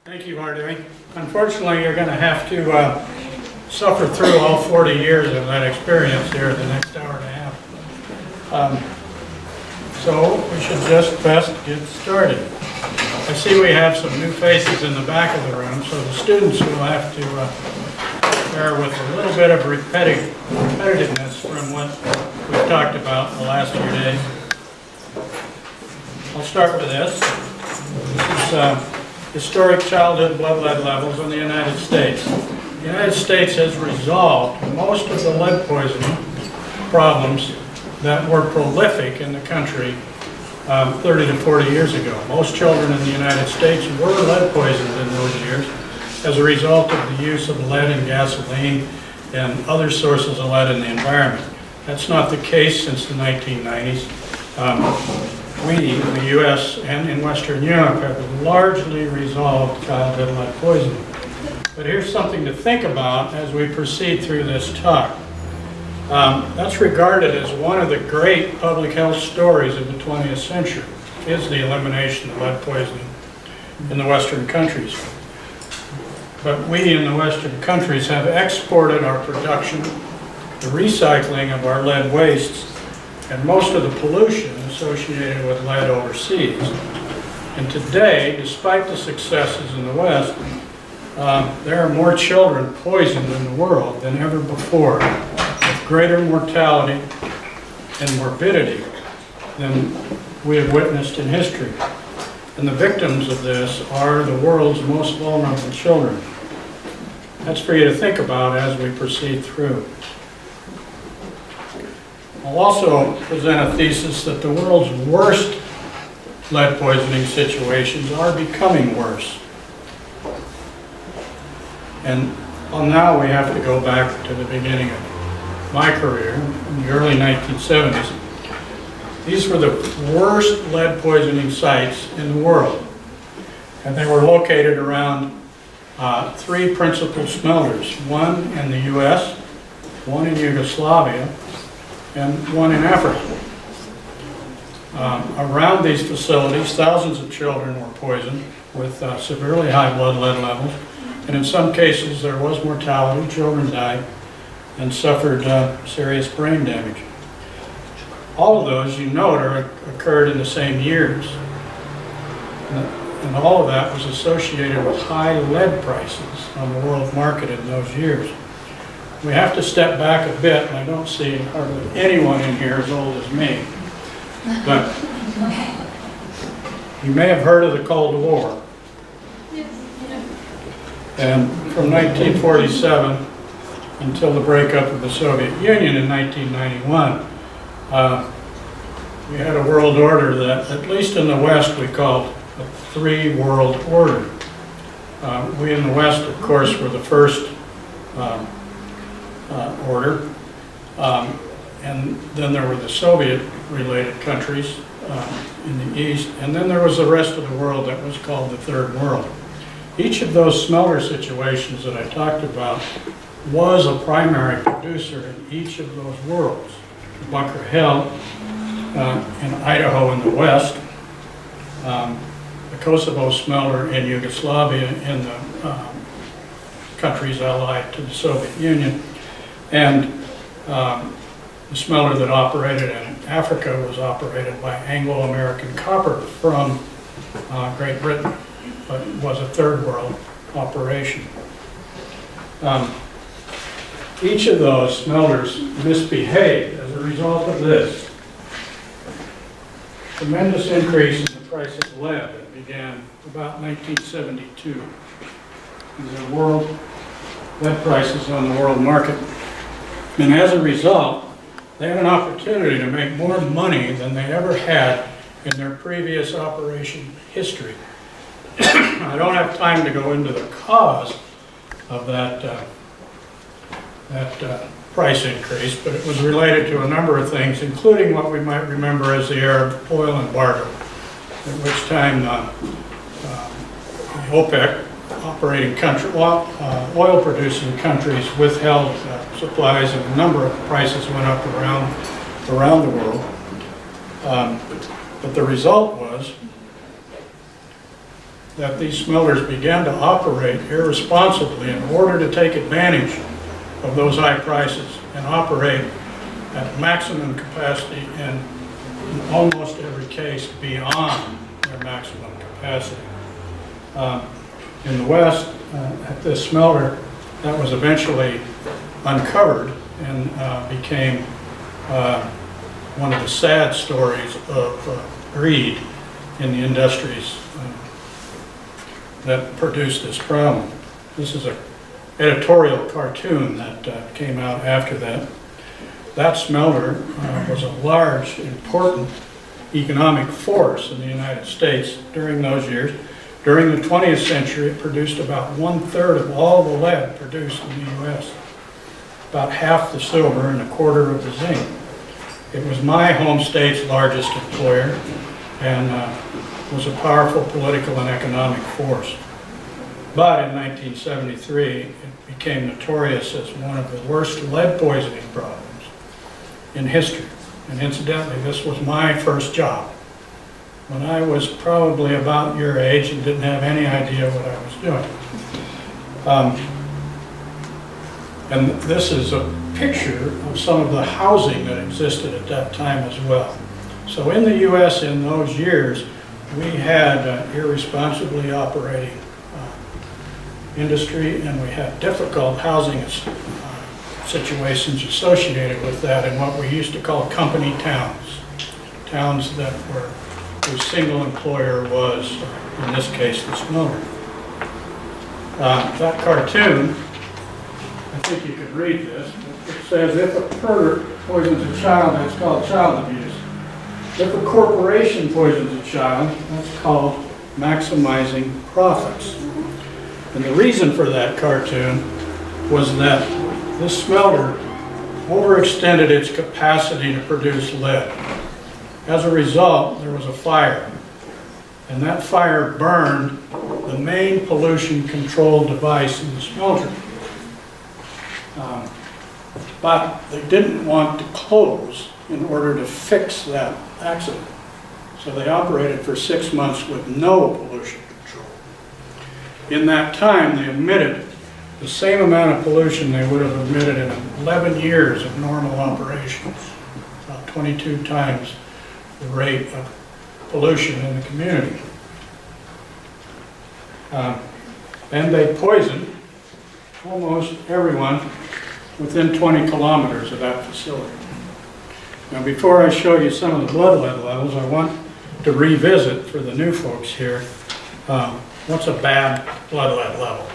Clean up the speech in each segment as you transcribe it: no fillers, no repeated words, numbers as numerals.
Thank you, Harding. Unfortunately, you're going to have to suffer through all 40 years of that experience here the next hour and a half. So we should just best get started. I see we have some new faces in the back of the room, so the students will have to bear with a little bit of repetitiveness from what we've talked about in the last few days. I'll start with this. This is historic childhood blood lead levels in the United States. The United States has resolved most of the lead poisoning problems that were prolific in the country 30 to 40 years ago. Most children in the United States were lead poisoned in those years as a result of the use of lead in gasoline and other sources of lead in the environment. That's not the case since the 1990s. We in the U.S. and in Western Europe have largely resolved childhood lead poisoning. But here's something to think about as we proceed through this talk. That's regarded as one of the great public health stories of the 20th century, is the elimination of lead poisoning in the Western countries. But we in the Western countries have exported our production, the recycling of our lead wastes, and most of the pollution associated with lead overseas. And today, despite the successes in the West, there are more children poisoned in the world than ever before, with greater mortality and morbidity than we have witnessed in history. And the victims of this are the world's most vulnerable children. That's for you to think about as we proceed through. I'll also present a thesis that the world's worst lead poisoning situations are becoming worse. And now we have to go back to the beginning of my career, in the early 1970s. These were the worst lead poisoning sites in the world. And they were located around three principal smelters, one in the US, one in Yugoslavia, and one in Africa. Around these facilities, thousands of children were poisoned with severely high blood lead levels, and in some cases there was mortality. Children died and suffered serious brain damage. All of those, you note, occurred in the same years, and all of that was associated with high lead prices on the world market in those years. We have to step back a bit, and I don't see hardly anyone in here as old as me. But you may have heard of the Cold War. And from 1947 until the breakup of the Soviet Union in 1991, we had a world order that, at least in the West, we called a three-world order. We in the West, of course, were the first order, and then there were the Soviet-related countries in the East, and then there was the rest of the world that was called the Third World. Each of those smelter situations that I talked about was a primary producer in each of those worlds. Bunker Hill in Idaho in the West, the Kosovo smelter in Yugoslavia in the countries allied to the Soviet Union, and the smelter that operated in Africa was operated by Anglo-American Copper from Great Britain, but was a third world operation. Each of those smelters misbehaved as a result of this. Tremendous increase in the price of lead that began about 1972. These are world lead prices on the world market. And as a result, they had an opportunity to make more money than they ever had in their previous operation history. I don't have time to go into the cause of that price increase, but it was related to a number of things, including what we might remember as the Arab Oil Embargo, at which time the OPEC operating country, oil-producing countries withheld supplies, and a number of prices went up around the world. But the result was that these smelters began to operate irresponsibly in order to take advantage of those high prices and operate at maximum capacity and in almost every case beyond their maximum capacity. In the West, at this smelter, that was eventually uncovered and became one of the sad stories of greed in the industries that produced this problem. This is an editorial cartoon that came out after that. That smelter was a large, important economic force in the United States during those years. During the 20th century, it produced about 1/3 of all the lead produced in the U.S., about half the silver and a quarter of the zinc. It was my home state's largest employer and was a powerful political and economic force. But in 1973, it became notorious as one of the worst lead poisoning problems in history. And incidentally, this was my first job, when I was probably about your age and didn't have any idea what I was doing. And this is a picture of some of the housing that existed at that time as well. So in the U.S. in those years, we had irresponsibly operating industry, and we had difficult housing situations associated with that in what we used to call company towns. Towns that were, whose single employer was, in this case, the smelter. That cartoon, I think you could read this. It says, if a pervert poisons a child, that's called child abuse. If a corporation poisons a child, that's called maximizing profits. And the reason for that cartoon was that this smelter overextended its capacity to produce lead. As a result, there was a fire. And that fire burned the main pollution control device in the smelter. But they didn't want to close in order to fix that accident. So they operated for 6 months with no pollution control. In that time, they emitted the same amount of pollution they would have emitted in 11 years of normal operations, about 22 times the rate of pollution in the community. And they poisoned almost everyone within 20 kilometers of that facility. Now, before I show you some of the blood lead levels, I want to revisit for the new folks here, what's a bad blood lead level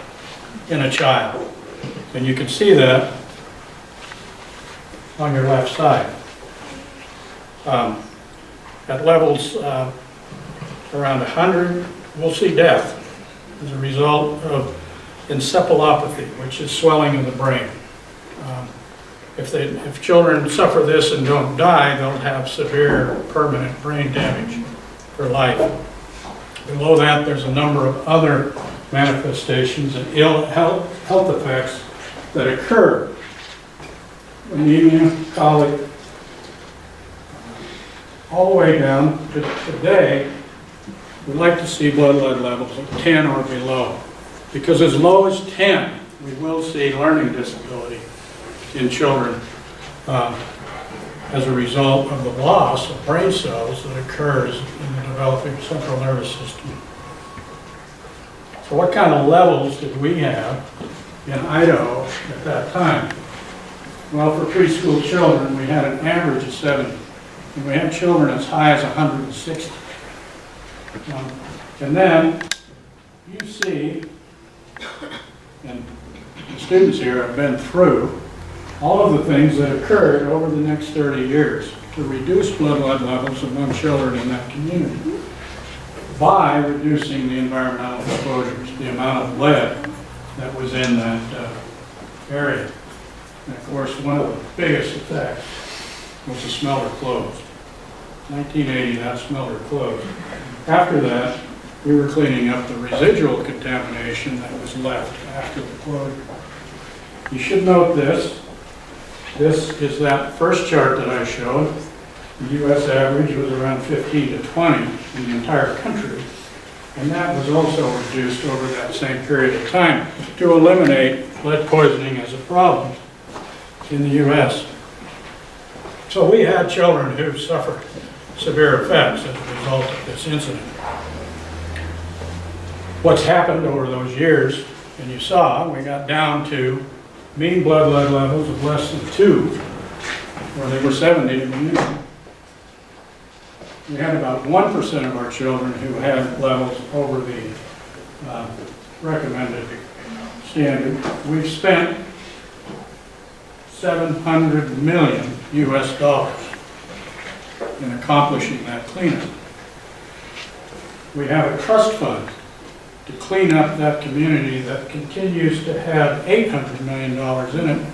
in a child? And you can see that on your left side. At levels around 100, we'll see death as a result of encephalopathy, which is swelling of the brain. If children suffer this and don't die, they'll have severe permanent brain damage for life. Below that, there's a number of other manifestations and ill health effects that occur. Anemia, colic, all the way down to today, we'd like to see blood lead levels of 10 or below. Because as low as 10, we will see learning disability in children as a result of the loss of brain cells that occurs in the developing central nervous system. So what kind of levels did we have in Idaho at that time? Well, for preschool children, we had an average of 70. And we had children as high as 160. And then you see, and the students here have been through all of the things that occurred over the next 30 years to reduce blood lead levels among children in that community by reducing the environmental exposures, the amount of lead that was in that area. And of course, one of the biggest effects was the smelter closed. 1980, that smelter closed. After that, we were cleaning up the residual contamination that was left after the closure. You should note this. This is that first chart that I showed. The U.S. average was around 15 to 20 in the entire country. And that was also reduced over that same period of time to eliminate lead poisoning as a problem in the U.S. So we had children who suffered severe effects as a result of this incident. What's happened over those years, and you saw, we got down to mean blood lead levels of less than 2, where they were 70 to be used. We had about 1% of our children who had levels over the recommended standard. We've spent $700 million US in accomplishing that cleanup. We have a trust fund to clean up that community that continues to have $800 million in it,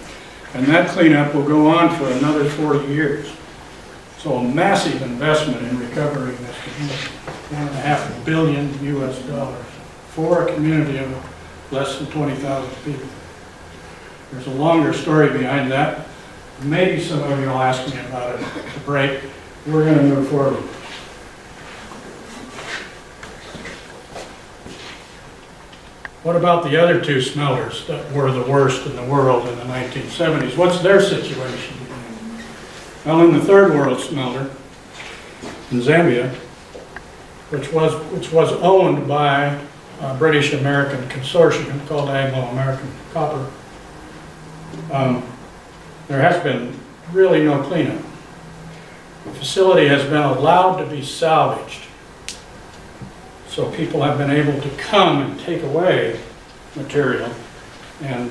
and that cleanup will go on for another 40 years. So a massive investment in recovering this community, $1.5 billion US for a community of less than 20,000 people. There's a longer story behind that. Maybe some of you will ask me about it at the break. We're going to move forward. What about the other two smelters that were the worst in the world in the 1970s? What's their situation? Well, in the third world smelter in Zambia, which was owned by a British-American consortium called Anglo-American Copper, there has been really no cleanup. The facility has been allowed to be salvaged. So people have been able to come and take away material. And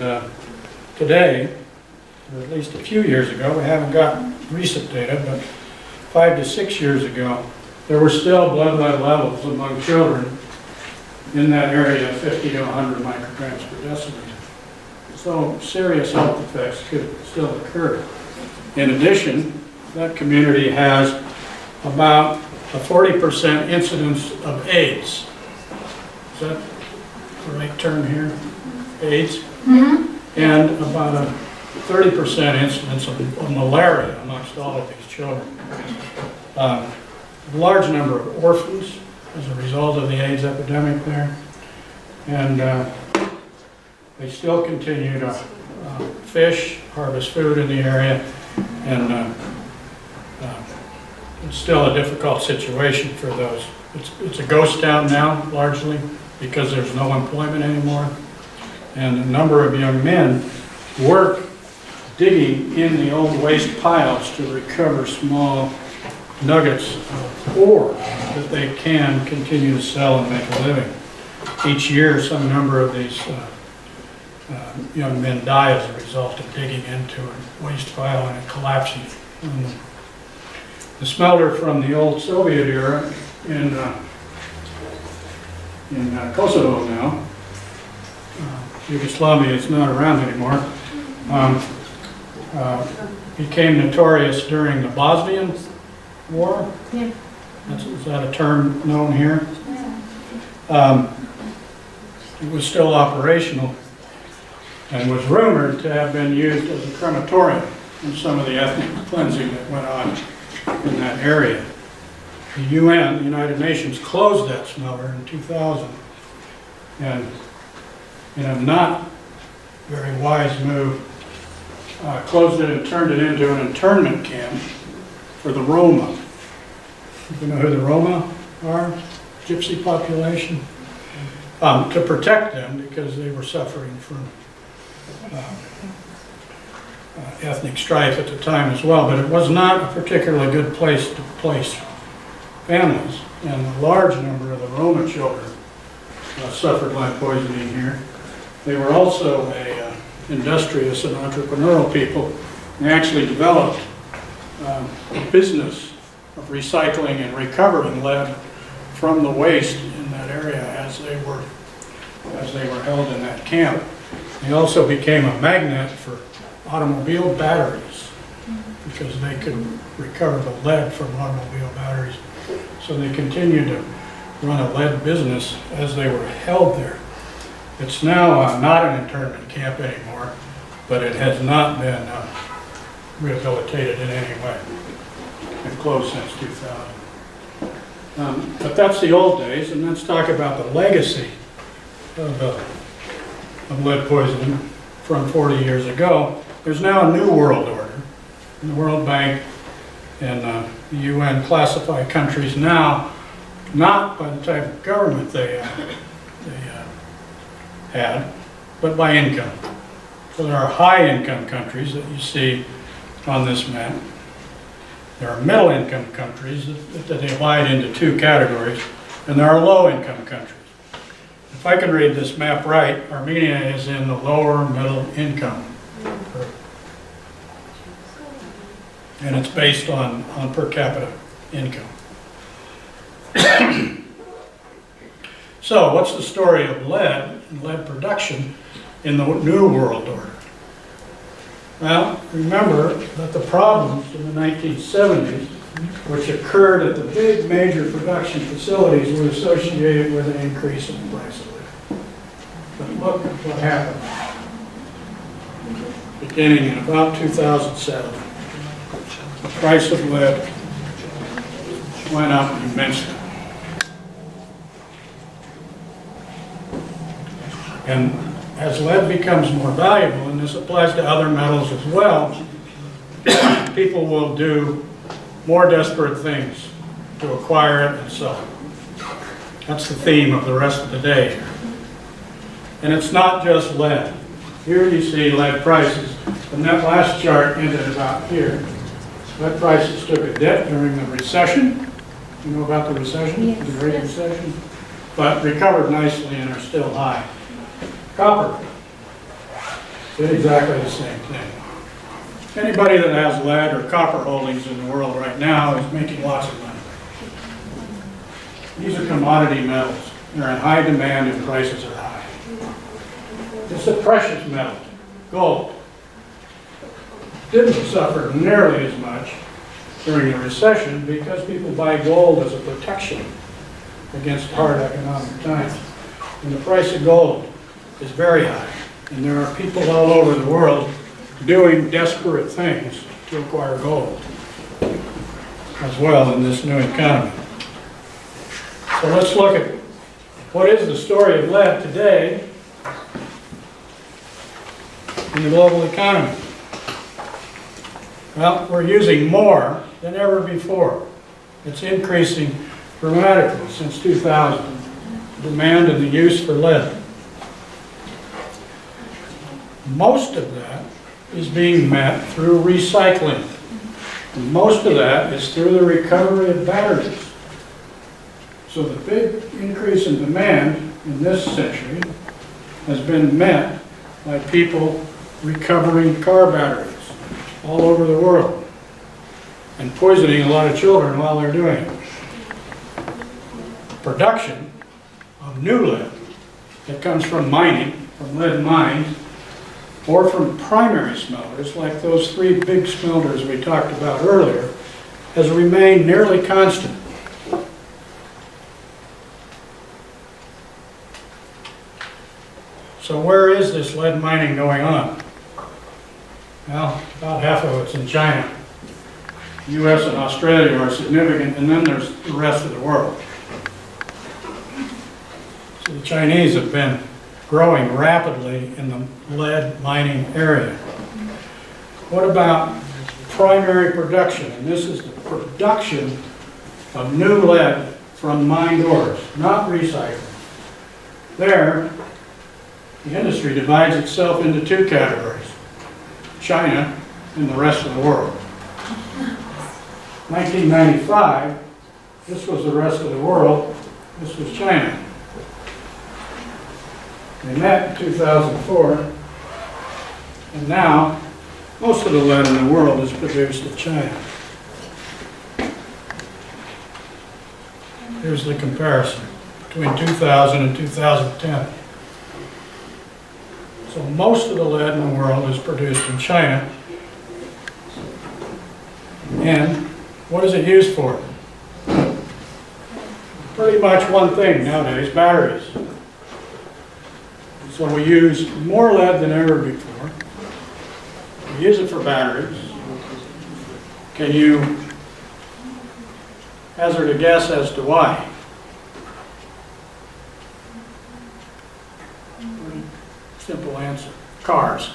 today, or at least a few years ago, we haven't got recent data, but 5 to 6 years ago, there were still blood lead levels among children in that area of 50 to 100 micrograms per deciliter. So serious health effects could still occur. In addition, that community has about a 40% incidence of AIDS. Is that the right term here? AIDS? Mm-hmm. And about a 30% incidence of malaria amongst all of these children. A large number of orphans as a result of the AIDS epidemic there. And they still continue to fish, harvest food in the area, and it's still a difficult situation for those. It's a ghost town now, largely, because there's no employment anymore. And a number of young men work digging in the old waste piles to recover small nuggets of ore that they can continue to sell and make a living. Each year, some number of these young men die as a result of digging into a waste pile and it collapsing. The smelter from the old Soviet era in Kosovo now, Yugoslavia is not around anymore, became notorious during the Bosnian War. Yeah. Is that a term known here? It was still operational and was rumored to have been used as a crematorium in some of the ethnic cleansing that went on in that area. The UN, the United Nations, closed that smelter in 2000, and in a not very wise move, closed it and turned it into an internment camp for the Roma. You know who the Roma are? Gypsy population. To protect them because they were suffering from ethnic strife at the time as well, but it was not a particularly good place to place families, and a large number of the Roma children suffered lead poisoning here. They were also a industrious and entrepreneurial people. They actually developed a business of recycling and recovering lead from the waste in that area as they were held in that camp. They also became a magnet for automobile batteries because they could recover the lead from automobile batteries. So they continued to run a lead business as they were held there. It's now not an internment camp anymore, but it has not been rehabilitated in any way. It's closed since 2000. But that's the old days, and let's talk about the legacy of lead poisoning from 40 years ago. There's now a new world order. And the World Bank and the UN classify countries now not by the type of government they had, but by income. So there are high-income countries that you see on this map. There are middle-income countries that divide into two categories, and there are low-income countries. If I can read this map right, Armenia is in the lower middle income group. And it's based on per capita income. So, what's the story of lead and lead production in the New World Order? Well, remember that the problems in the 1970s, which occurred at the big major production facilities, were associated with an increase in the price of lead. But look at what happened beginning in about 2007. The price of lead went up immensely. And as lead becomes more valuable, and this applies to other metals as well, people will do more desperate things to acquire it and sell it. That's the theme of the rest of the day here. And it's not just lead. Here you see lead prices. And that last chart ended about here. Lead prices took a dip during the recession. You know about the recession? Yes. The Great Recession? But recovered nicely and are still high. Copper did exactly the same thing. Anybody that has lead or copper holdings in the world right now is making lots of money. These are commodity metals. They're in high demand and prices are high. It's a precious metal, gold. Didn't suffer nearly as much during the recession because people buy gold as a protection against hard economic times. And the price of gold is very high. And there are people all over the world doing desperate things to acquire gold as well in this new economy. So let's look at what is the story of lead today in the global economy. Well, we're using more than ever before. It's increasing dramatically since 2000, demand and the use for lead. Most of that is being met through recycling. And most of that is through the recovery of batteries. So the big increase in demand in this century has been met by people recovering car batteries all over the world and poisoning a lot of children while they're doing it. Production of new lead that comes from mining, from lead mines, or from primary smelters, like those three big smelters we talked about earlier, has remained nearly constant. So where is this lead mining going on? Well, about half of it's in China. The US and Australia are significant, and then there's the rest of the world. So the Chinese have been growing rapidly in the lead mining area. What about primary production? And this is the production of new lead from mined ores, not recycling. There, the industry divides itself into two categories: China and the rest of the world. 1995, this was the rest of the world, this was China. They met in 2004, and now most of the lead in the world is produced in China. Here's the comparison between 2000 and 2010. So most of the lead in the world is produced in China. And what is it used for? Pretty much one thing nowadays: batteries. So we use more lead than ever before. We use it for batteries. Can you Hazard a guess as to why? Very simple answer. Cars.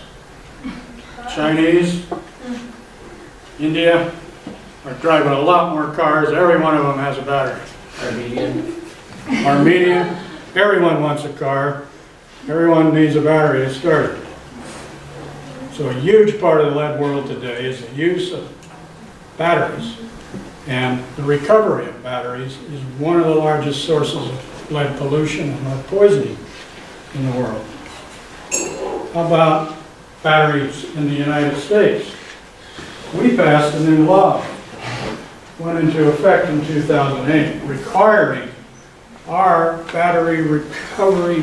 Chinese, India are driving a lot more cars. Every one of them has a battery. Armenia, everyone wants a car. Everyone needs a battery to start it. So a huge part of the lead world today is the use of batteries, and the recovery of batteries is one of the largest sources of lead pollution and lead poisoning in the world. How about batteries in the United States? We passed a new law, went into effect in 2008, requiring our battery recovery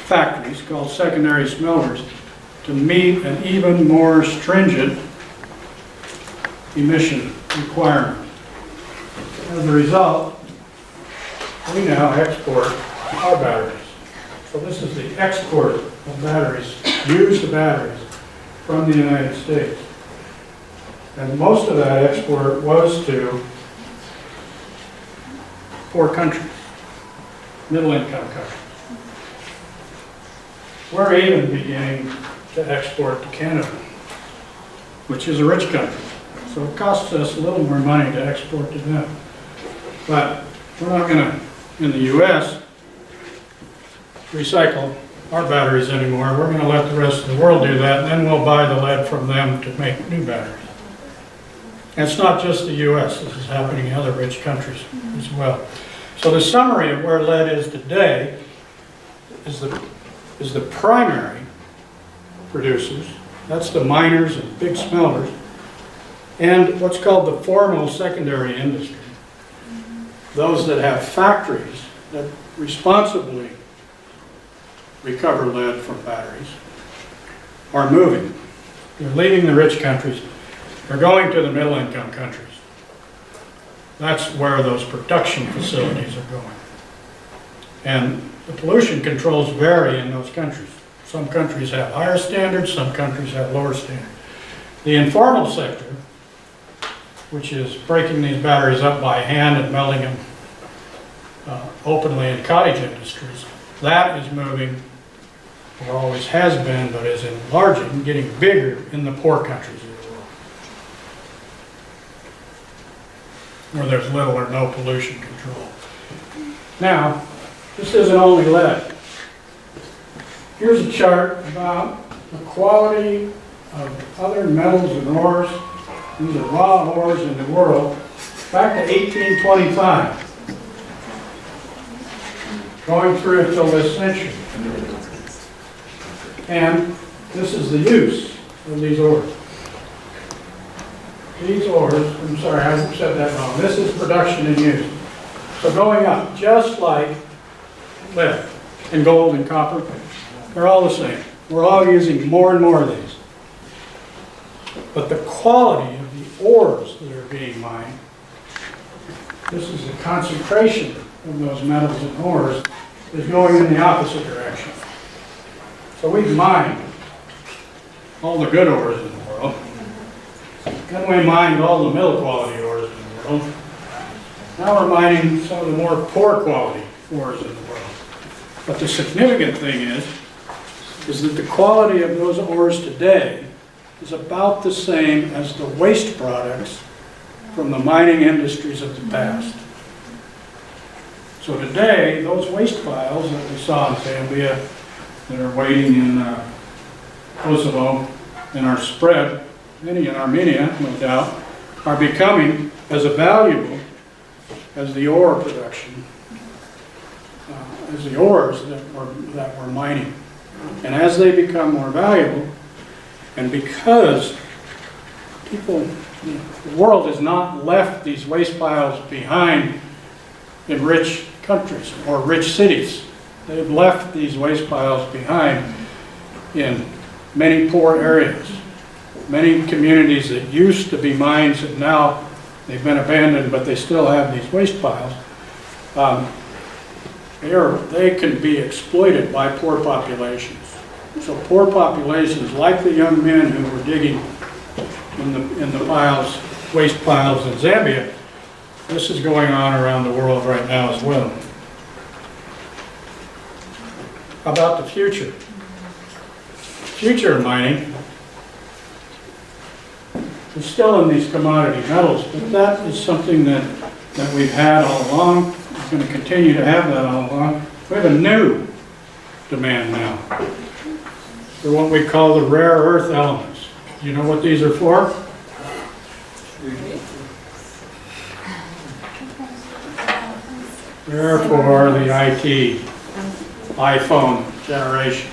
factories, called secondary smelters, to meet an even more stringent emission requirement. As a result, we now export our batteries. So this is the export of batteries, used batteries, from the United States. And most of that export was to poor countries, middle-income countries. We're even beginning to export to Canada, which is a rich country. So it costs us a little more money to export to them. But we're not going to, in the U.S., recycle our batteries anymore. We're going to let the rest of the world do that, and then we'll buy the lead from them to make new batteries. And it's not just the U.S. This is happening in other rich countries as well. So the summary of where lead is today is the primary producers. That's the miners and big smelters. And what's called the formal secondary industry. Those that have factories that responsibly recover lead from batteries are moving. They're leaving the rich countries. They're going to the middle-income countries. That's where those production facilities are going. And the pollution controls vary in those countries. Some countries have higher standards, some countries have lower standards. The informal sector, which is breaking these batteries up by hand and melting them openly in cottage industries, that is moving, or always has been, but is enlarging, getting bigger in the poor countries of the world, where there's little or no pollution control. Now, this isn't only lead. Here's a chart about the quality of other metals and ores. These are raw ores in the world back to 1825, going through until this century. And this is the use of these ores. These ores, I'm sorry, I said that wrong. This is production and use. So going up, just like lead and gold and copper, they're all the same. We're all using more and more of these. But the quality of the ores that are being mined, this is the concentration of those metals and ores, is going in the opposite direction. So we've mined all the good ores in the world. Then we mined all the middle quality ores in the world. Now we're mining some of the more poor quality ores in the world. But the significant thing is that the quality of those ores today is about the same as the waste products from the mining industries of the past. So today, those waste piles that we saw in Zambia, that are waiting in Kosovo, and are spread, many in Armenia, no doubt, are becoming as valuable as the ore production, as the ores that we're mining. And as they become more valuable, and because people, the world has not left these waste piles behind in rich countries or rich cities. They've left these waste piles behind in many poor areas. Many communities that used to be mines and now they've been abandoned, but they still have these waste piles. They can be exploited by poor populations. So poor populations, like the young men who were digging in the piles, waste piles in Zambia, This is going on around the world right now as well. How about the future? Future of mining is still in these commodity metals, but that is something that we've had all along. We're going to continue to have that all along. We have a new demand now for what we call the rare earth elements. Do you know what these are for? They're for the IT, iPhone generation.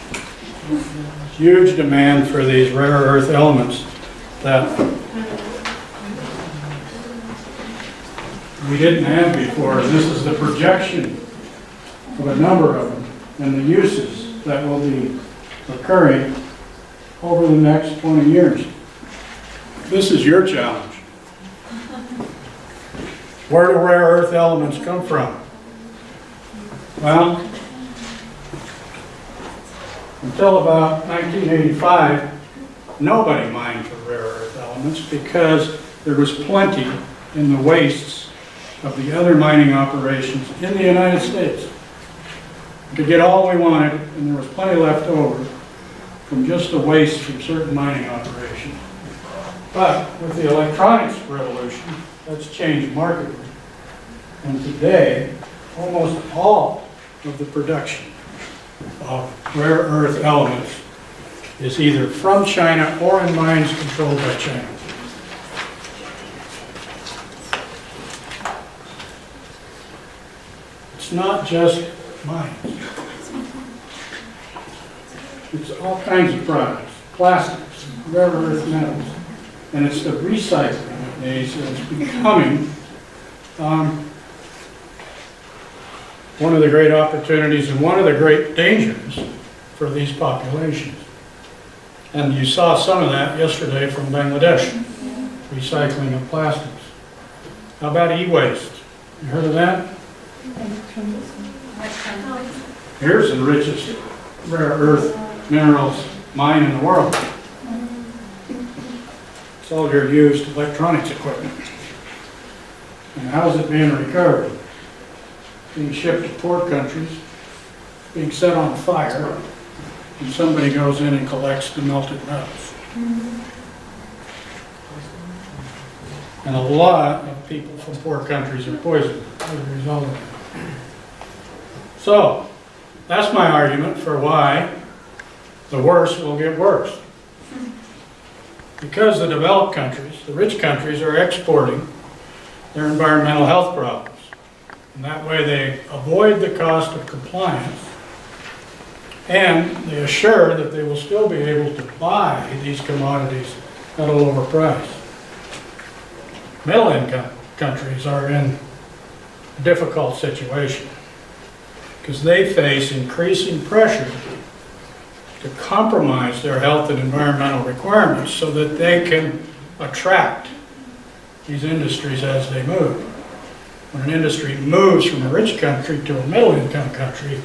Huge demand for these rare earth elements that we didn't have before. And this is the projection of a number of them and the uses that will be occurring over the next 20 years. This is your challenge. Where do rare earth elements come from? Well, until about 1985, nobody mined for rare earth elements because there was plenty in the wastes of the other mining operations in the United States. We could get all we wanted, and there was plenty left over from just the waste from certain mining operations. But with the electronics revolution, that's changed markedly. And today, almost all of the production of rare earth elements is either from China or in mines controlled by China. It's not just mines. It's all kinds of products, plastics, rare earth metals, and it's the recycling of these that's becoming one of the great opportunities and one of the great dangers for these populations. And you saw some of that yesterday from Bangladesh, recycling of plastics. How about e-waste? You heard of that? Here's the richest rare earth minerals mine in the world. It's all your used electronics equipment. And how's it being recovered? Being shipped to poor countries, being set on fire, and somebody goes in and collects the melted metals. And a lot of people from poor countries are poisoned as a result of it. So, that's my argument for why the worst will get worse. Because the developed countries, the rich countries, are exporting their environmental health problems. And that way they avoid the cost of compliance, and they assure that they will still be able to buy these commodities at a lower price. Middle-income countries are in a difficult situation because they face increasing pressure to compromise their health and environmental requirements so that they can attract these industries as they move. When an industry moves from a rich country to a middle-income country,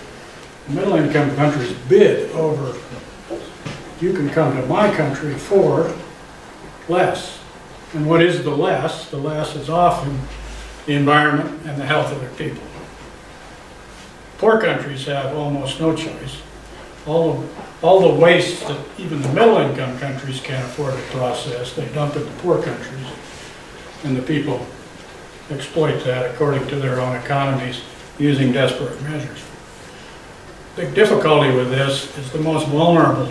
the middle-income countries bid over, you can come to my country for less. And what is the less? The less is often the environment and the health of their people. Poor countries have almost no choice. All the waste that even the middle-income countries can't afford to process, they dump into poor countries, and the people exploit that according to their own economies using desperate measures. Big difficulty with this is the most vulnerable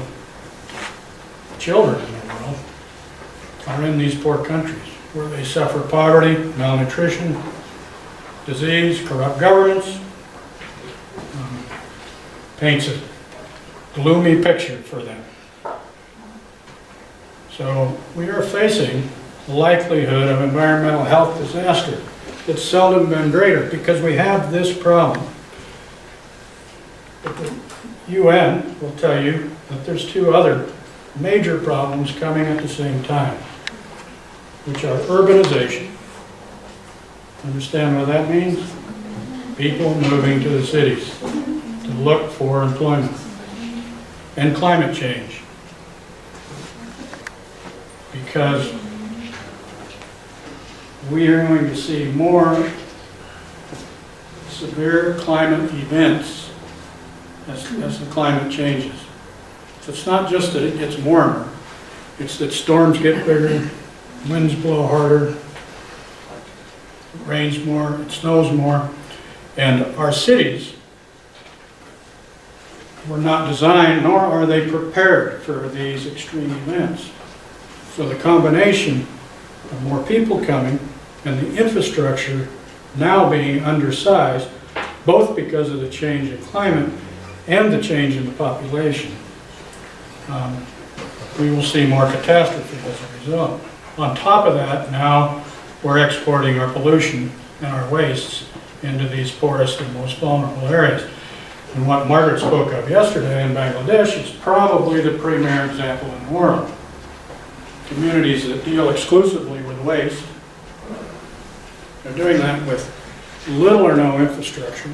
children in the world are in these poor countries where they suffer poverty, malnutrition, disease, corrupt governments. Paints a gloomy picture for them. So we are facing the likelihood of environmental health disaster. It's seldom been greater because we have this problem. But the UN will tell you that there's two other major problems coming at the same time, which are urbanization. Understand what that means? People moving to the cities to look for employment. And climate change. Because we are going to see more severe climate events as the climate changes. So it's not just that it gets warmer, it's that storms get bigger, winds blow harder, it rains more, it snows more, and our cities were not designed, nor are they prepared for these extreme events. So the combination of more people coming and the infrastructure now being undersized, both because of the change in climate and the change in the population, we will see more catastrophe as a result. On top of that, now we're exporting our pollution and our wastes into these poorest and most vulnerable areas. And what Margaret spoke of yesterday in Bangladesh is probably the premier example in the world. Communities that deal exclusively with waste, they're doing that with little or no infrastructure.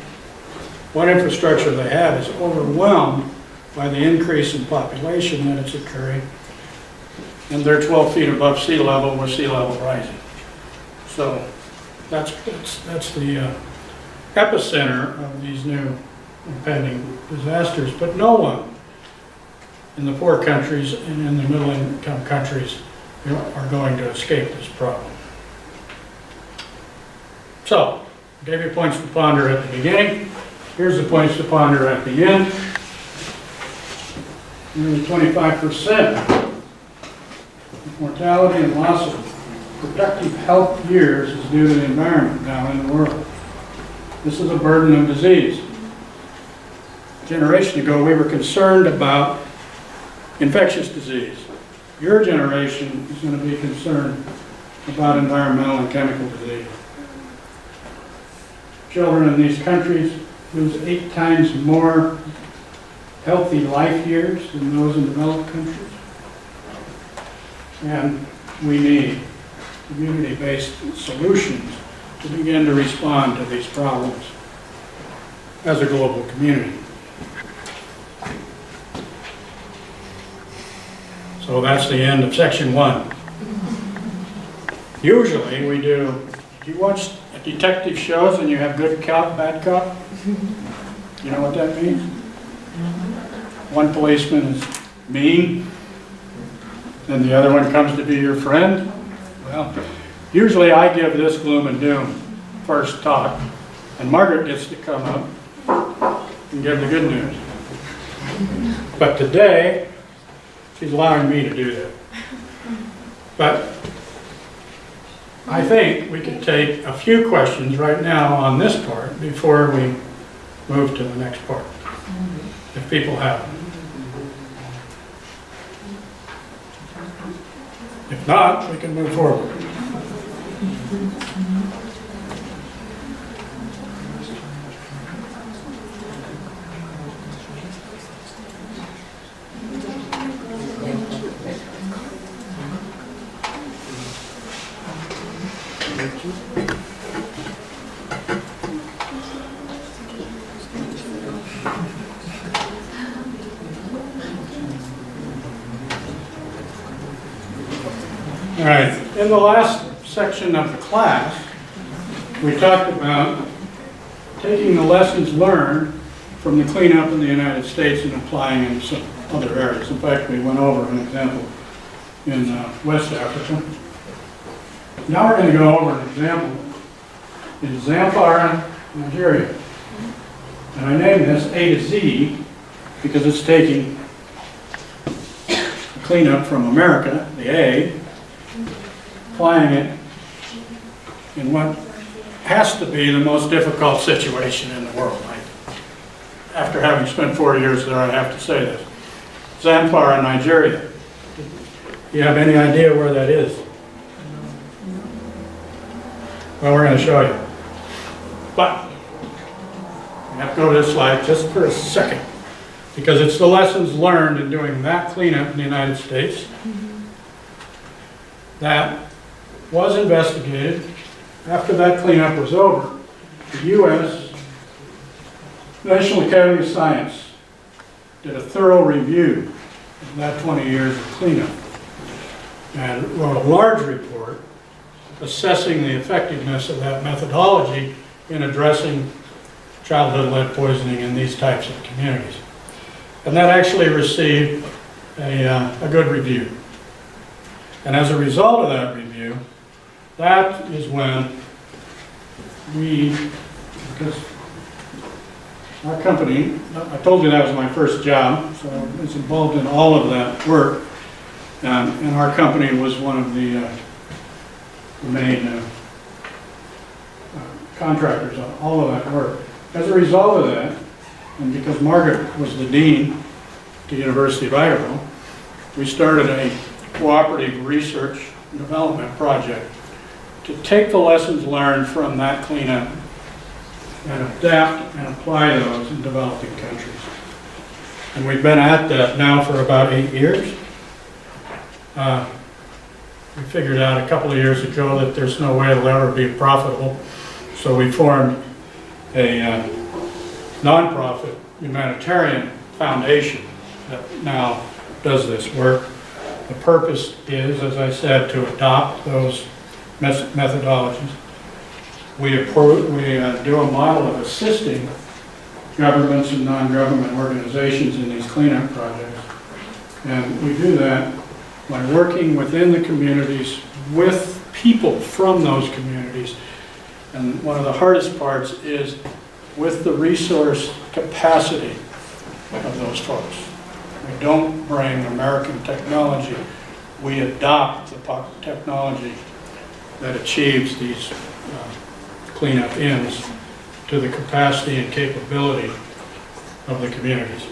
What infrastructure they have is overwhelmed by the increase in population that is occurring, and they're 12 feet above sea level with sea level rising. So that's the epicenter of these new impending disasters, but no one in the poor countries and in the middle income countries are going to escape this problem. So, I gave you points to ponder at the beginning. Here's the points to ponder at the end. Nearly 25% of mortality and loss of productive health years is due to the environment now in the world. This is a burden of disease. A generation ago, we were concerned about infectious disease. Your generation is going to be concerned about environmental and chemical disease. Children in these countries lose 8 times more healthy life years than those in developed countries. And we need community-based solutions to begin to respond to these problems as a global community. So that's the end of section 1. Usually we do you watch detective shows and you have good cop, bad cop? You know what that means? One policeman is mean, and the other one comes to be your friend. Well, usually I give this gloom and doom first talk, and Margaret gets to come up and give the good news. But today, she's allowing me to do that. But I think we can take a few questions right now on this part before we move to the next part, if people have them. If not, we can move forward. All right, in the last section of the class, we talked about taking the lessons learned from the cleanup in the United States and applying it in some other areas. In fact, we went over an example in West Africa. Now we're going to go over an example in Zamfara, Nigeria. And I named this A to Z because it's taking the cleanup from America, the A, applying it in what has to be the most difficult situation in the world. After having spent 4 years there, I have to say this. Zamfara, Nigeria. Do you have any idea where that is? Well, we're going to show you. But we have to go to this slide just for a second, because it's the lessons learned in doing that cleanup in the United States that was investigated. After that cleanup was over, the U.S. National Academy of Science did a thorough review of that 20 years of cleanup and wrote a large report assessing the effectiveness of that methodology in addressing childhood lead poisoning in these types of communities. And that actually received a good review. And as a result of that review, that is when because our company, I told you that was my first job, so I was involved in all of that work. And our company was one of the main contractors on all of that work. As a result of that, and because Margaret was the dean at the University of Idaho, we started a cooperative research and development project to take the lessons learned from that cleanup and adapt and apply those in developing countries. And we've been at that now for about 8 years. We figured out a couple of years ago that there's no way it'll ever be profitable, so we formed a nonprofit humanitarian foundation that now does this work. The purpose is, as I said, to adopt those methodologies. We do a model of assisting governments and non-government organizations in these cleanup projects. And we do that by working within the communities with people from those communities. And one of the hardest parts is with the resource capacity of those folks. We don't bring American technology. We adopt the technology that achieves these cleanup ends to the capacity and capability of the communities.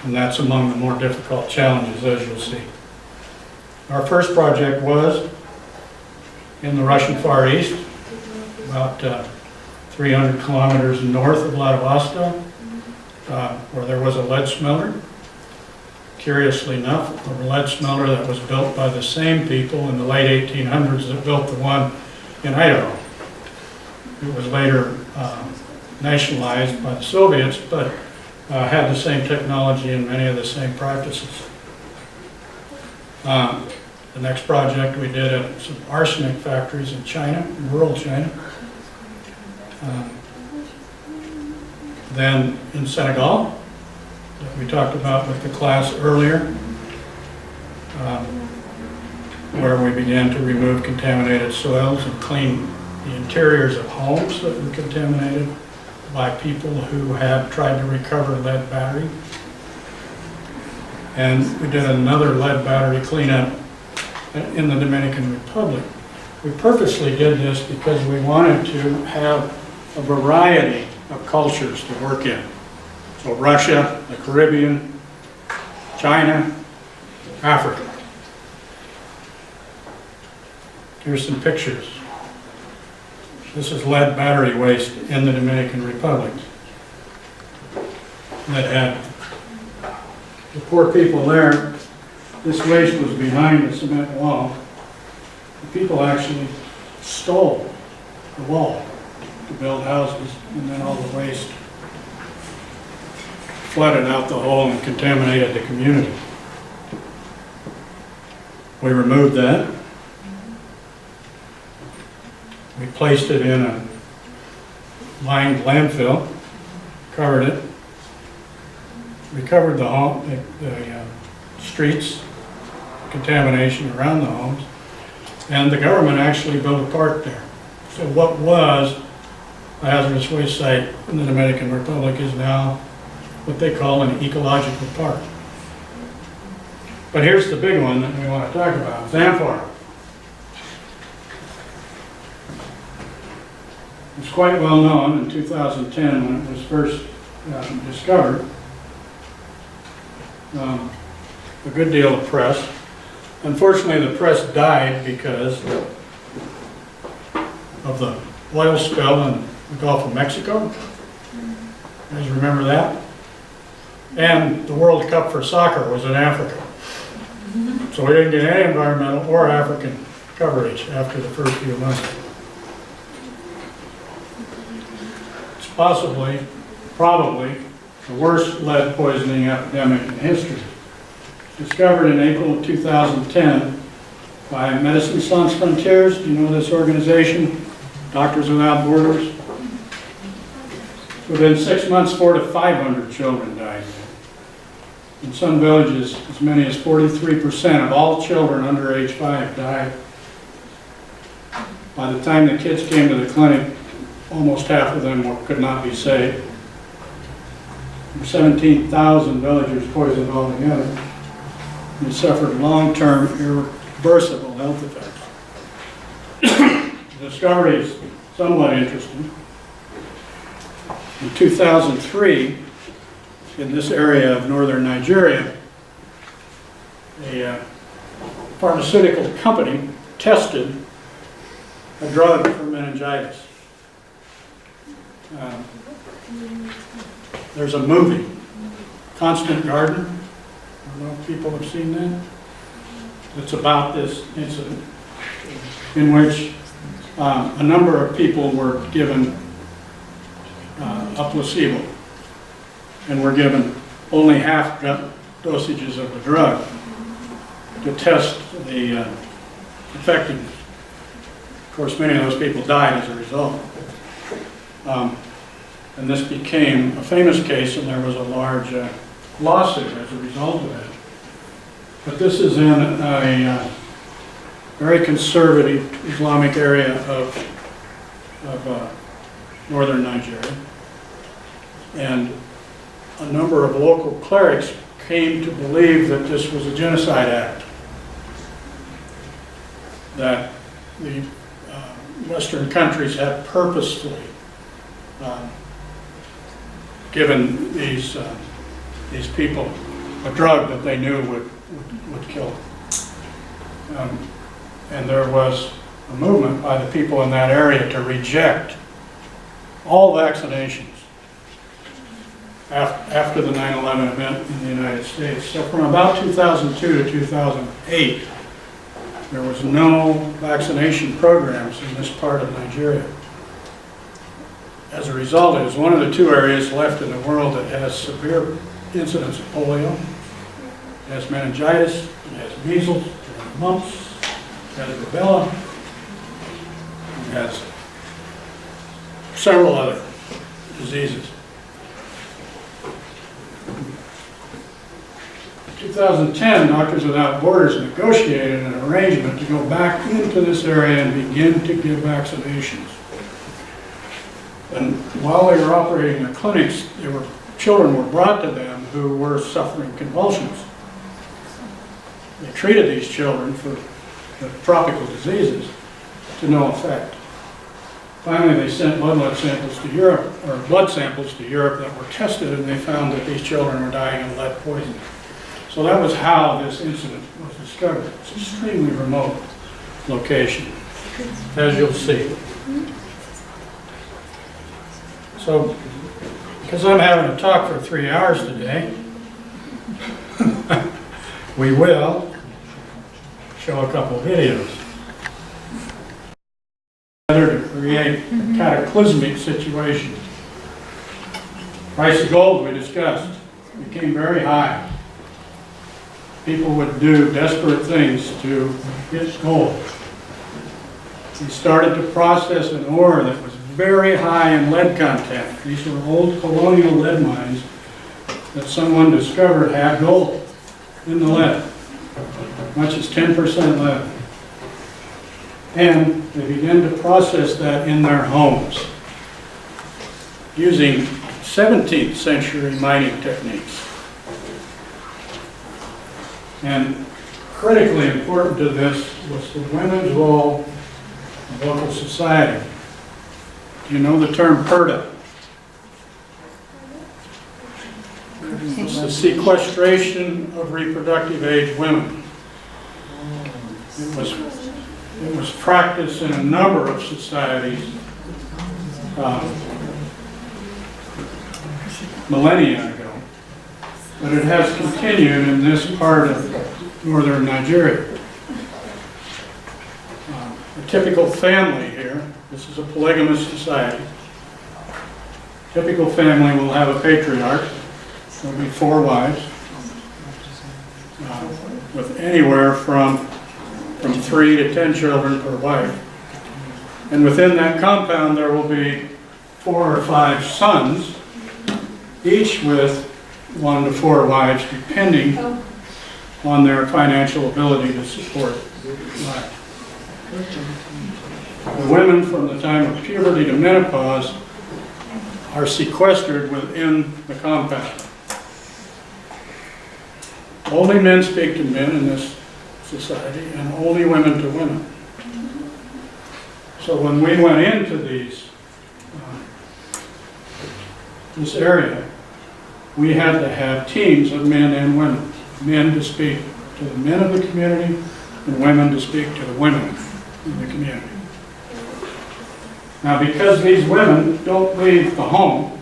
And that's among the more difficult challenges, as you'll see. Our first project was in the Russian Far East, about 300 kilometers north of Vladivostok, where there was a lead smelter. Curiously enough, a lead smelter that was built by the same people in the late 1800s that built the one in Idaho. It was later nationalized by the Soviets, but had the same technology and many of the same practices. The next project we did at some arsenic factories in China, in rural China. Then in Senegal, that we talked about with the class earlier, where we began to remove contaminated soils and clean the interiors of homes that were contaminated by people who had tried to recover lead battery. And we did another lead battery cleanup in the Dominican Republic. We purposely did this because we wanted to have a variety of cultures to work in. So Russia, the Caribbean, China, Africa. Here's some pictures. This is lead battery waste in the Dominican Republic that had the poor people there. This waste was behind the cement wall. The people actually stole the wall to build houses, and then all the waste flooded out the hole and contaminated the community. We removed that. We placed it in a lined landfill, covered it. We covered the streets, contamination around the homes, and the government actually built a park there. So what was a hazardous waste site in the Dominican Republic is now what they call an ecological park. But here's the big one that we want to talk about, Zamfara. It's quite well known in 2010 when it was first discovered. A good deal of press. Unfortunately, the press died because of the oil spill in the Gulf of Mexico. You guys remember that? And the World Cup for soccer was in Africa. So we didn't get any environmental or African coverage after the first few months. It's probably, the worst lead poisoning epidemic in history. Discovered in April of 2010 by Médecins Sans Frontières. Do you know this organization? Doctors Without Borders. Within 6 months, 400 to 500 children died. In some villages, as many as 43% of all children under age 5 died. By the time the kids came to the clinic, almost half of them could not be saved. 17,000 villagers poisoned altogether. They suffered long-term, irreversible health effects. The discovery is somewhat interesting. In 2003, in this area of northern Nigeria, a pharmaceutical company tested a drug for meningitis. There's a movie, Constant Garden. I don't know if people have seen that. It's about this incident in which a number of people were given a placebo and were given only half dosages of the drug to test the effectiveness. Of course, many of those people died as a result. And this became a famous case, and there was a large lawsuit as a result of it. But this is in a very conservative Islamic area of northern Nigeria. And a number of local clerics came to believe that this was a genocide act, that the Western countries had purposefully given these people a drug that they knew would kill them. And there was a movement by the people in that area to reject all vaccinations after the 9/11 event in the United States. So from about 2002 to 2008, there was no vaccination programs in this part of Nigeria. As a result, it is one of the two areas left in the world that has severe incidence of polio. It has meningitis, it has measles, it has mumps, it has rubella, it has several other diseases. In 2010, Doctors Without Borders negotiated an arrangement to go back into this area and begin to give vaccinations. And while they were operating their clinics, children were brought to them who were suffering convulsions. They treated these children for the tropical diseases to no effect. Finally, they sent blood samples to Europe that were tested, and they found that these children were dying of lead poisoning. So that was how this incident was discovered. It's an extremely remote location, as you'll see. So, because I'm having a talk for 3 hours today, we will show a couple videos. To create a cataclysmic situation. Price of gold, we discussed, became very high. People would do desperate things to get gold. We started to process an ore that was very high in lead content. These were old colonial lead mines that someone discovered had gold in the lead, much as 10% lead. And they began to process that in their homes using 17th century mining techniques. And critically important to this was the women's role in local society. Do you know the term PERDA? It's the sequestration of reproductive age women. It was practiced in a number of societies millennia ago, but it has continued in this part of northern Nigeria. A typical family here, this is a polygamous society. Typical family will have a patriarch, there will be 4 wives, with anywhere from from 3 to 10 children per wife. And within that compound, there will be 4 or 5 sons, each with 1 to 4 wives, depending on their financial ability to support life. The women from the time of puberty to menopause are sequestered within the compound. Only men speak to men in this society, and only women to women. So when we went into this area, we had to have teams of men and women. Men to speak to the men of the community, and women to speak to the women in the community. Now, because these women don't leave the home,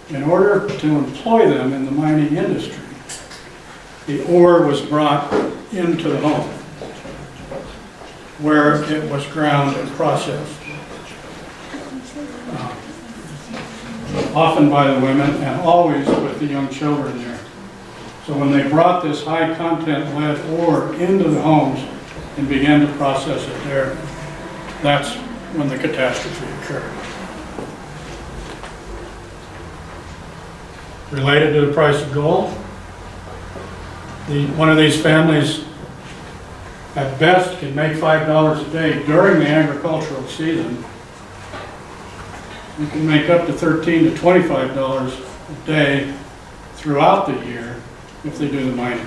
in order to employ them in the mining industry, the ore was brought into the home, where it was ground and processed. Often by the women, and always with the young children there. So when they brought this high content lead ore into the homes and began to process it there, that's when the catastrophe occurred. Related to the price of gold, one of these families at best can make $5 a day during the agricultural season. You can make up to $13 to $25 a day throughout the year if they do the mining.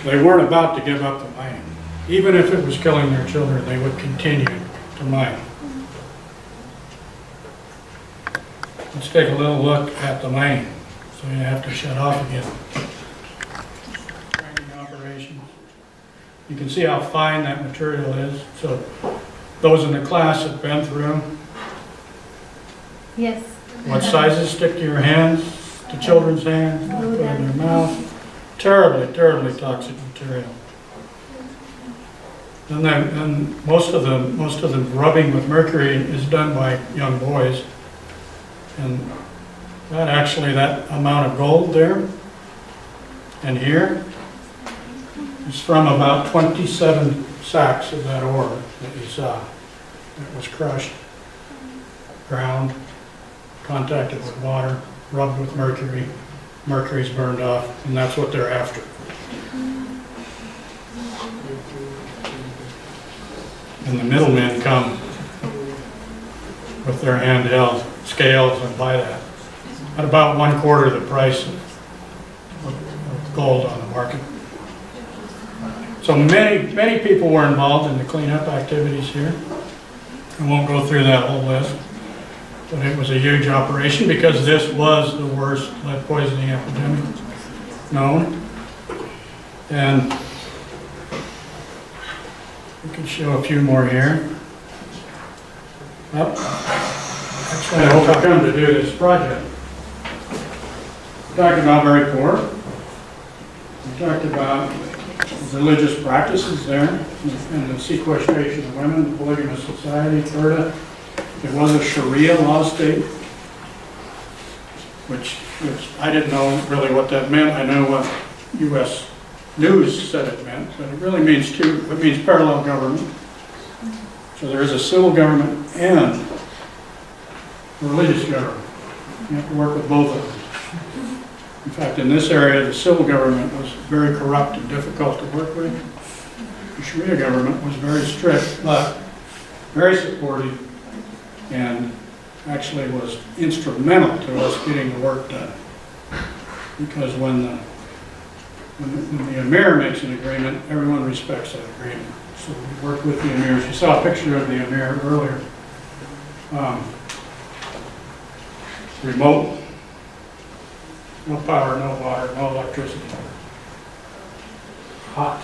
They weren't about to give up the mining. Even if it was killing their children, they would continue to mine. Let's take a little look at the mining. So you have to shut off again. Mining operations. You can see how fine that material is. So those in the class have been through. Yes. What sizes stick to your hands, to children's hands, put in their mouth. Terribly, terribly toxic material. And most of the rubbing with mercury is done by young boys. And that amount of gold there and here is from about 27 sacks of that ore that you saw. It was crushed, ground, contacted with water, rubbed with mercury, mercury's burned off, and that's what they're after. And the middlemen come with their handheld scales and buy that at about 1/4 the price of gold on the market. So many people were involved in the cleanup activities here. I won't go through that whole list, but it was a huge operation because this was the worst lead poisoning epidemic known. And we can show a few more here. Actually, I hope I come to do this project. We talked about very poor. We talked about religious practices there and the sequestration of women, the polygamous society, Florida. It was a Sharia law state, which I didn't know really what that meant. I know what U.S. News said it meant, but it really means it means parallel government. So there is a civil government and a religious government. You have to work with both of them. In fact, in this area, the civil government was very corrupt and difficult to work with. The Sharia government was very strict, but very supportive, and actually was instrumental to us getting the work done. Because when the Emir makes an agreement, everyone respects that agreement. So we work with the Emirs. You saw a picture of the Emir earlier. Remote, no power, no water, no electricity. Hot,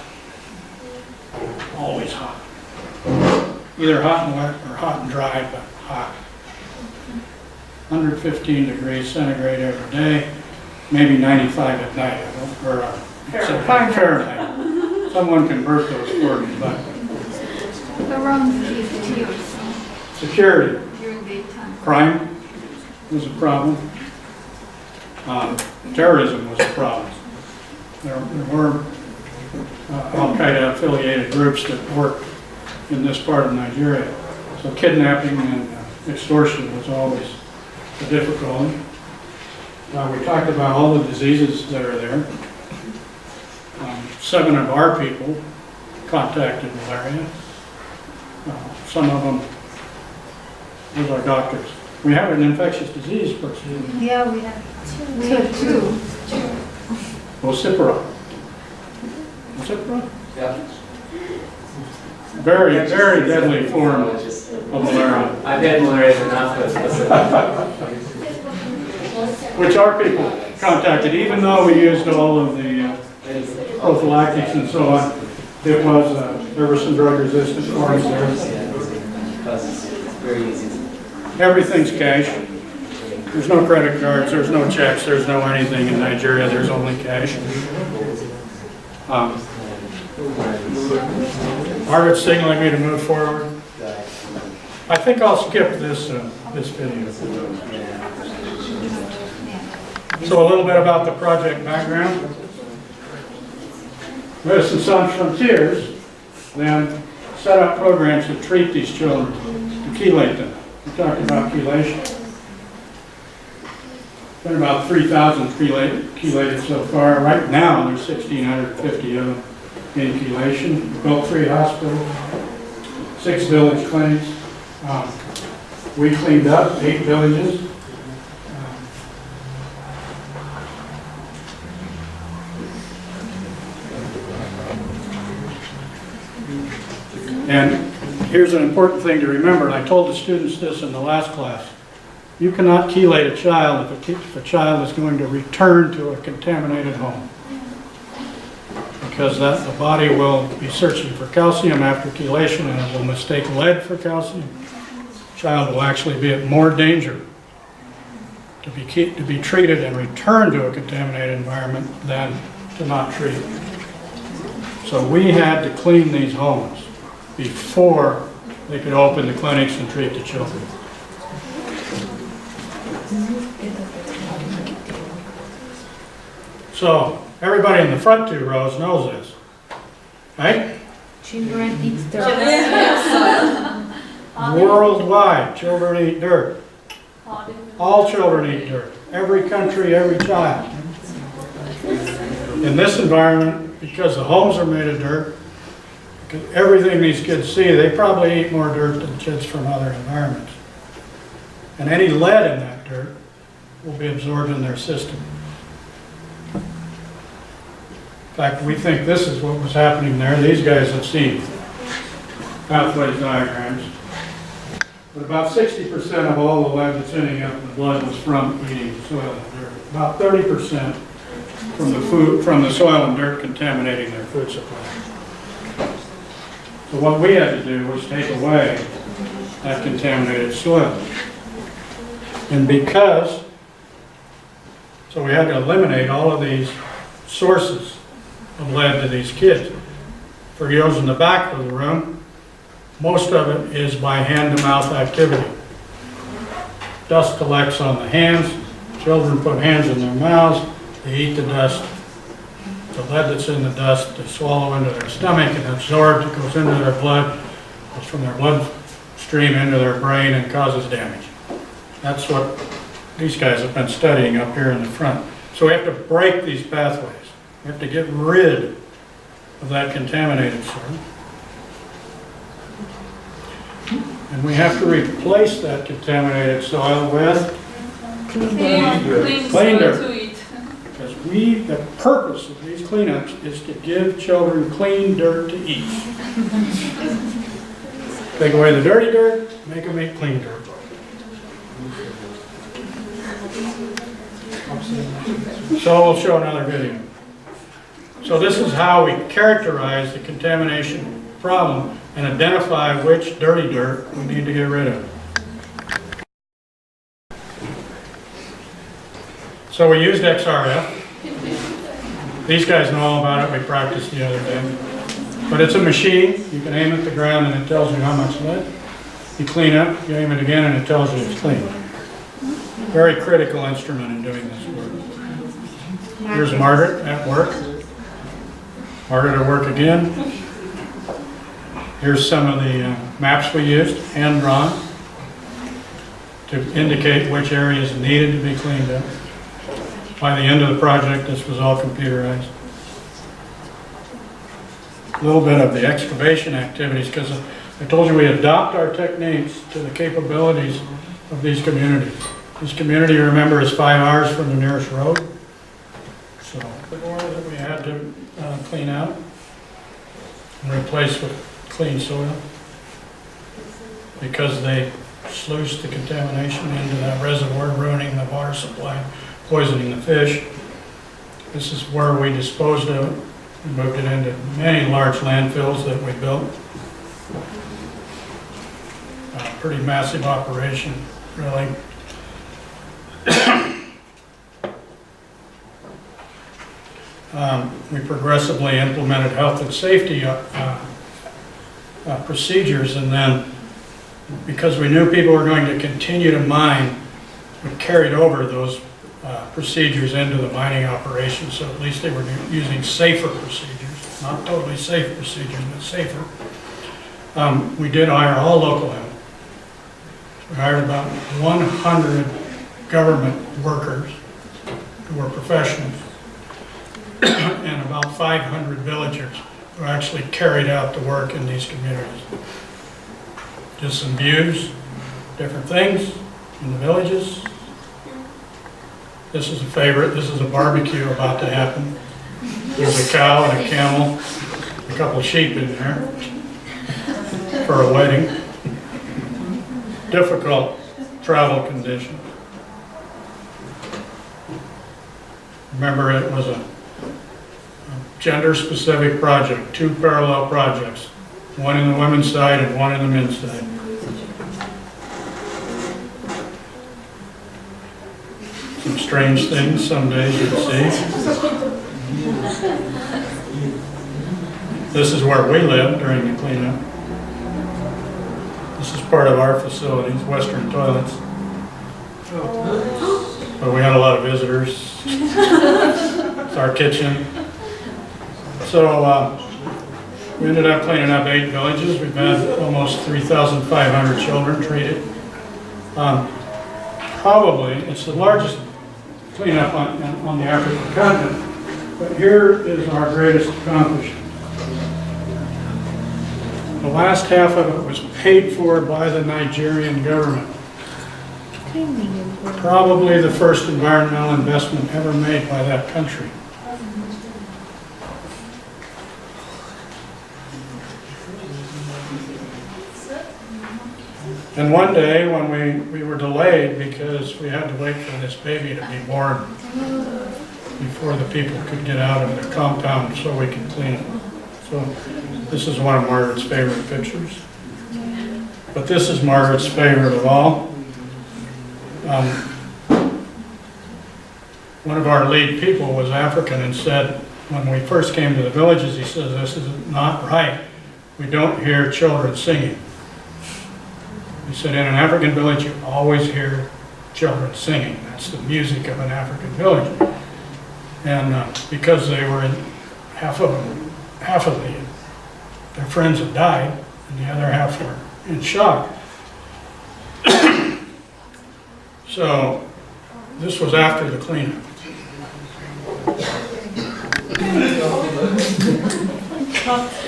always hot. Either hot and wet or hot and dry, but hot. 115 degrees centigrade every day, maybe 95 at night. Fahrenheit. Someone convert those for me, but Around 50 or so security, during daytime. crime was a problem. Terrorism was a problem. There were Al-Qaeda affiliated groups that work in this part of Nigeria. So kidnapping and extortion was always a difficulty. We talked about all the diseases that are there. 7 of our people contacted malaria. Some of them with our doctors. We have an infectious disease person. Yeah, we have two. Vociferal. Vociferal? Yeah. Very, very deadly form of malaria. I've had malaria enough, but Which our people contacted, even though we used all of the prophylactics and so on. It was, there were some drug-resistant forms there. it's very easy. Everything's cash. There's no credit cards, there's no checks, there's no anything in Nigeria, there's only cash. Margaret's signaling me to move forward. I think I'll skip this video. So a little bit about the project background. Médecins Sans Frontières then set up programs to treat these children, to chelate them. We talked about chelation. Been about 3,000 chelated so far. Right now, there's 1,650 of them in chelation. We built 3 hospitals, 6 village clinics. We cleaned up 8 villages. And here's an important thing to remember, and I told the students this in the last class. You cannot chelate a child if a child is going to return to a contaminated home. Because the body will be searching for calcium after chelation and it will mistake lead for calcium. The child will actually be at more danger to be treated and returned to a contaminated environment than to not treat. So we had to clean these homes before they could open the clinics and treat the children. So everybody in the front 2 rows knows this, right? Children eat dirt. Worldwide, children eat dirt. All children eat dirt. Every country, every child. In this environment, because the homes are made of dirt, everything these kids see, they probably eat more dirt than kids from other environments. And any lead in that dirt will be absorbed in their system. In fact, we think this is what was happening there. These guys have seen pathways diagrams. But about 60% of all the lead that's ending up in the blood was from eating soil and dirt. About 30% from the food, from the soil and dirt contaminating their food supply. So what we had to do was take away that contaminated soil. And so we had to eliminate all of these sources of lead to these kids. For those in the back of the room, most of it is by hand-to-mouth activity. Dust collects on the hands, children put hands in their mouths, they eat the dust. The lead that's in the dust, they swallow into their stomach and absorbs, it goes into their blood, goes from their bloodstream into their brain and causes damage. That's what these guys have been studying up here in the front. So we have to break these pathways. We have to get rid of that contaminated soil. And we have to replace that contaminated soil with clean dirt. Because the purpose of these cleanups is to give children clean dirt to eat. Take away the dirty dirt, make them eat clean dirt. So we'll show another video. So this is how we characterize the contamination problem and identify which dirty dirt we need to get rid of. So we used XRF. These guys know all about it. We practiced the other day. But it's a machine. You can aim at the ground and it tells you how much lead. You clean up, you aim it again and it tells you it's clean. Very critical instrument in doing this work. Here's Margaret at work. Harder to work again. Here's some of the maps we used, hand-drawn, to indicate which areas needed to be cleaned up. By the end of the project, this was all computerized. A little bit of the excavation activities, because I told you we adopt our techniques to the capabilities of these communities. This community, remember, is 5 hours from the nearest road. So the more that we had to clean out and replace with clean soil, because they sluiced the contamination into that reservoir, ruining the water supply, poisoning the fish. This is where we disposed of it. We moved it into many large landfills that we built. Pretty massive operation, really. We progressively implemented health and safety procedures, and then because we knew people were going to continue to mine, we carried over those procedures into the mining operation, so at least they were using safer procedures, not totally safe procedures, but safer. We did hire all local help. We hired about 100 government workers who were professionals and about 500 villagers who actually carried out the work in these communities. Just some views, different things in the villages. This is a favorite. This is a barbecue about to happen. There's a cow and a camel, a couple of sheep in there for a wedding. Difficult travel conditions. Remember, it was a gender-specific project, 2 parallel projects, one in the women's side and one in the men's side. Some strange things some days you'd see. This is where we lived during the cleanup. This is part of our facilities, Western toilets. But we had a lot of visitors. It's our kitchen. So we ended up cleaning up 8 villages. We've had almost 3,500 children treated. Probably, it's the largest cleanup on the African continent, but here is our greatest accomplishment. The last half of it was paid for by the Nigerian government. Probably the first environmental investment ever made by that country. And one day when we were delayed because we had to wait for this baby to be born before the people could get out of their compound so we could clean it. So this is one of Margaret's favorite pictures. But this is Margaret's favorite of all. One of our lead people was African and said, when we first came to the villages, he says, this is not right. We don't hear children singing. He said, in an African village, you always hear children singing. That's the music of an African village. And because they were in, half of their friends had died, and the other half were in shock. So this was after the cleanup.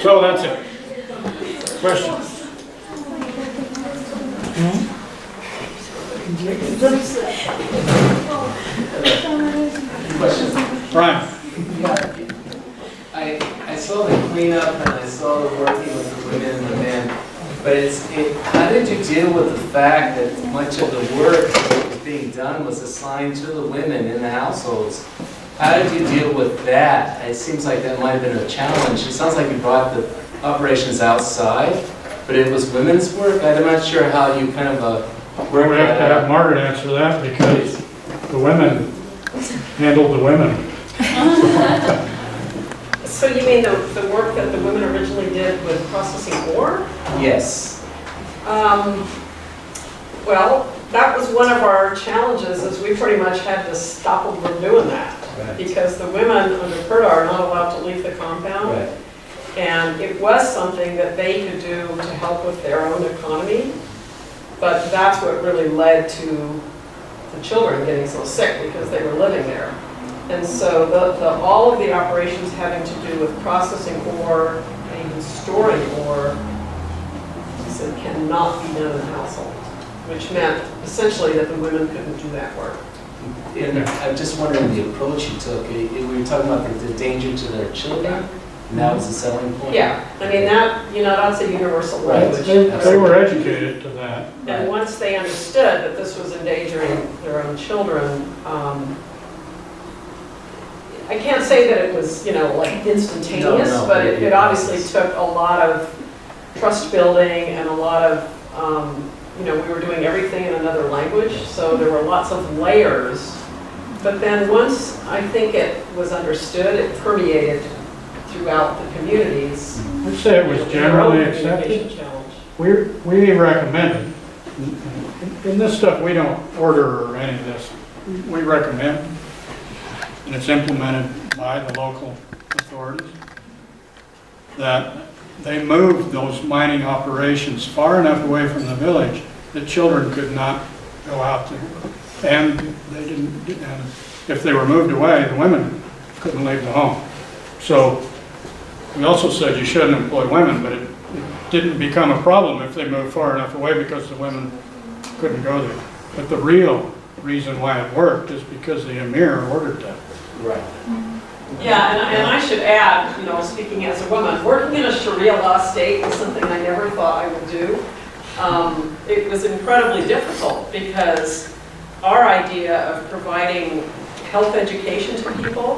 So that's it. Questions? Brian. I saw the cleanup and I saw the working with the women and the men, but how did you deal with the fact that much of the work that was being done was assigned to the women in the households? How did you deal with that? It seems like that might have been a challenge. It sounds like you brought the operations outside, but it was women's work. I'm not sure how you kind of Well, we have to have Margaret answer that because the women handled the women. So you mean the work that the women originally did with processing ore? Yes. Well, that was one of our challenges, is we pretty much had to stop them from doing that. Right. because the women under PERDA are not allowed to leave the compound. Right. And it was something that they could do to help with their own economy, but that's what really led to the children getting so sick because they were living there. And so all of the operations having to do with processing ore and even storing ore, he said, cannot be done in the household, which meant essentially that the women couldn't do that work. And I'm just wondering the approach you took. We were talking about the danger to their children, and that was the selling point? Yeah, I mean, that's a universal Right. language. They were educated to that. And once they understood that this was endangering their own children, I can't say that it was, like instantaneous, No, but it obviously took a lot of trust building and a lot of, we were doing everything in another language, so there were lots of layers. But then once I think it was understood, it permeated throughout the communities. I'd say it was generally Their own communication accepted. challenge. We recommended, in this stuff, we don't order or any of this. We recommend, and it's implemented by the local authorities, that they moved those mining operations far enough away from the village that children could not go out there. And they didn't, and if they were moved away, the women couldn't leave the home. So we also said you shouldn't employ women, but it didn't become a problem if they moved far enough away because the women couldn't go there. But the real reason why it worked is because the emir ordered that. Right. Yeah, and I should add, speaking as a woman, working in a Sharia law state was something I never thought I would do. It was incredibly difficult because our idea of providing health education to people,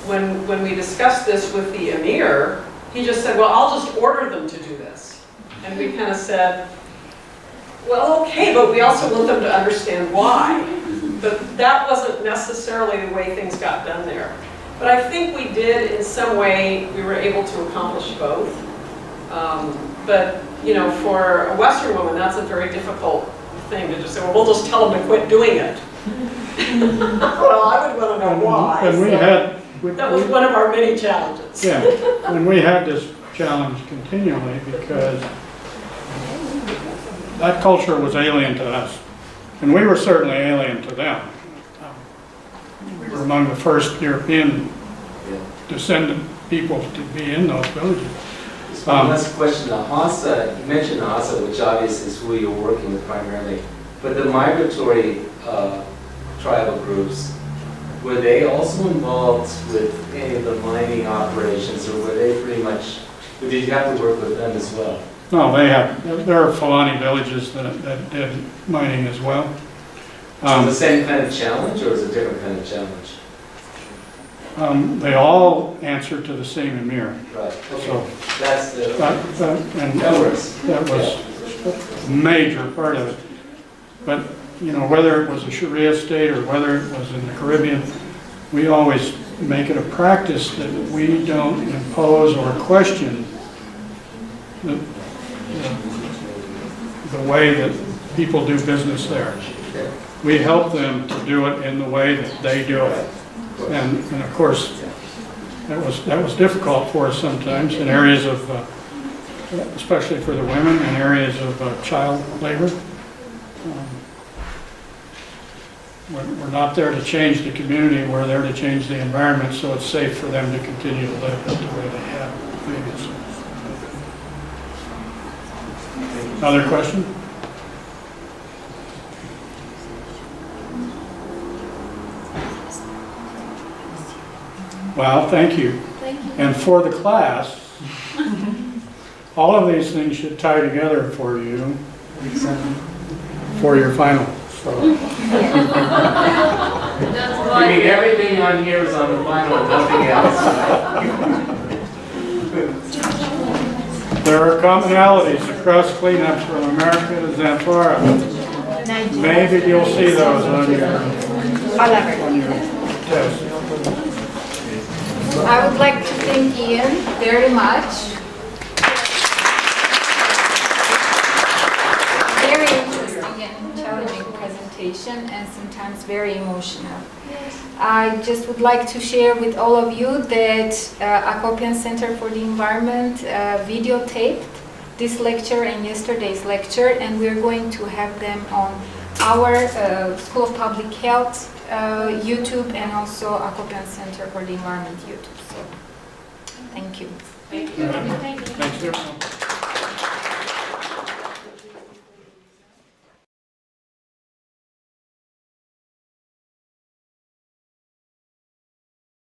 when we discussed this with the emir, he just said, well, I'll just order them to do this. And we kind of said, well, okay, but we also want them to understand why. But that wasn't necessarily the way things got done there. But I think we did, in some way, we were able to accomplish both. But, for a Western woman, that's a very difficult thing to just say, well, we'll just tell them to quit doing it. Well, I would want to know why. And that was one of our many challenges. Yeah, and we had this challenge continually because that culture was alien to us. And we were certainly alien to them. We were among the first European descendant people to be in those villages. One last question. The Hausa, you mentioned the Hausa, which obviously is who you're working with primarily, but the migratory tribal groups, were they also involved with any of the mining operations, or were they pretty much, or did you have to work with them as well? No, there are Fulani villages that did mining as well. The same kind of challenge, or is it a different kind of challenge? They all answered to the same emir. Right, So okay. That's the, that works. was a major part of it. But, whether it was a Sharia state or whether it was in the Caribbean, we always make it a practice that we don't impose or question the way that people do business there. We help them to do it in the way that they do it. And of course, that was difficult for us sometimes in areas of, especially for the women, in areas of child labor. We're not there to change the community, we're there to change the environment so it's safe for them to continue to live the way they have previously. Other question? Well, thank you. Thank you. And for the class, all of these things should tie together for you for your final. So, you mean everything on here is on the final and nothing else? there are commonalities across cleanups from America to Zamfara. Maybe you'll see those on your test. I would like to thank Ian very much. Very interesting and challenging presentation. meditation and sometimes very emotional. I just would like to share with all of you that Acopian Center for the Environment videotaped this lecture and yesterday's lecture, and we're going to have them on our School of Public Health YouTube and also Acopian Center for the Environment YouTube. So, thank you. Thank you. Thanks, everyone.